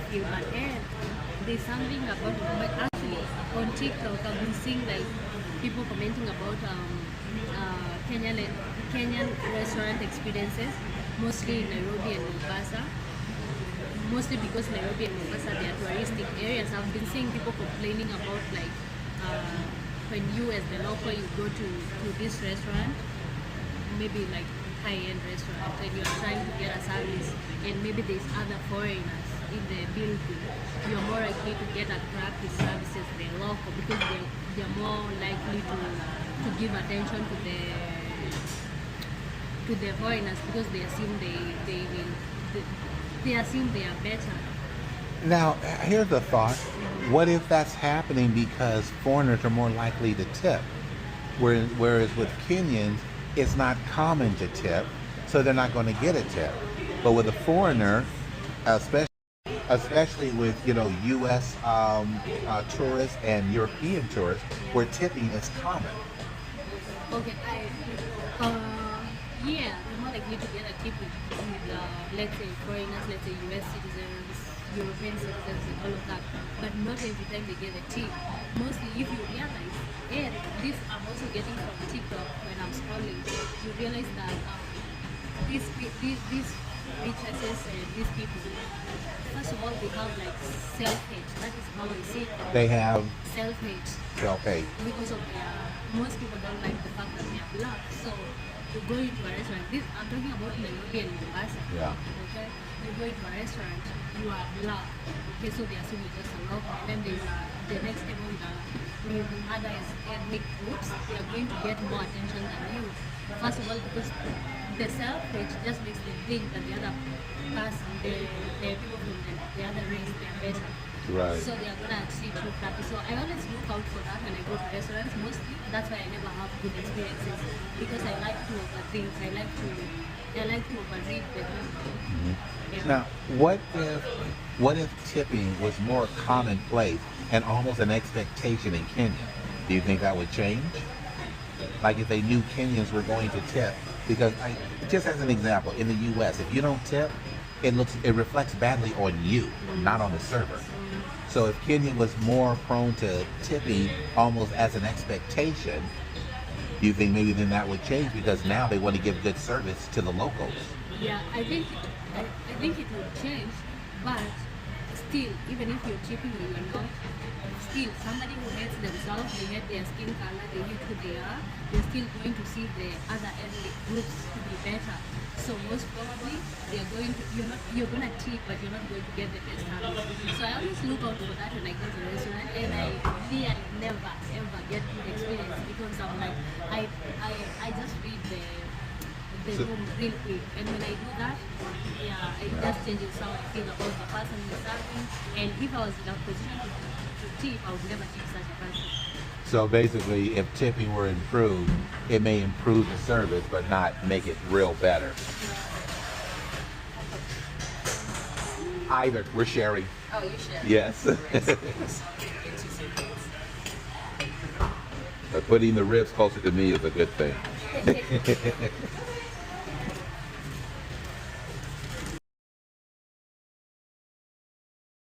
feel bad. And there's something about it, but actually on TikTok I've been seeing like people commenting about Kenyan restaurant experiences, mostly in Nairobi and Mombasa. Mostly because Nairobi and Mombasa, they are touristic areas. I've been seeing people complaining about like when you as the local you go to this restaurant, maybe like high-end restaurant, and you're trying to get a service, and maybe there's other foreigners in the building, you're more likely to get a crappy services than local because they're more likely to give attention to the foreigners because they assume they assume they are better. Now, here's a thought. What if that's happening because foreigners are more likely to tip? Whereas with Kenyans, it's not common to tip, so they're not going to get a tip. But with a foreigner, especially with U.S. Tourists and European tourists, where tipping is common. Okay, yeah, they're more likely to get a tip with let's say foreigners, let's say U.S. citizens, European citizens, and all of that. But not every time they get a tip. Mostly, if you realize, and this I'm also getting from TikTok when I'm scrolling, you realize that these waitresses and these people, first of all, they have like self-hate. That is how I see it. They have Self-hate. self-hate. Because of most people don't like the fact that they are black. So you go into a restaurant. I'm talking about Nairobi and Mombasa. Yeah. Okay. You go into a restaurant, you are black. Okay, so they assume you're just a local. And then there's the next table with other ethnic groups. They are going to get more attention than you. First of all, because the self-hate just makes them think that the other person, the people from the other race, they are better. Right. So they are gonna treat you crappy. So I always look out for that when I go to restaurants. Mostly, that's why I never have good experiences because I like to overthink. I like to overread the thing. Yeah. Now, what if tipping was more commonplace and almost an expectation in Kenya? Do you think that would change? Like if they knew Kenyans were going to tip, because just as an example, in the U.S., if you don't tip, it reflects badly on you, not on the server. So if Kenya was more prone to tipping almost as an expectation, do you think maybe then that would change because now they want to give good service to the locals? Yeah, I think it will change, but still, even if you're tipping or you're not, still somebody who hates themselves, they hate their skin color, they hate who they are, they're still going to see the other ethnic groups to be better. So most probably you're gonna tip, but you're not going to get the best service. So I always look out for that when I go to a restaurant, and I really never ever get good experience because I'm like I just read the room real quick, and when I do that, yeah, it just changes how I feel about the person who's serving. And if I was in a position to tip, I would never tip such a person. So basically, if tipping were improved, it may improve the service, but not make it real better. Either. We're sharing. Oh, you share. Yes. But putting the ribs closer to me is a good thing.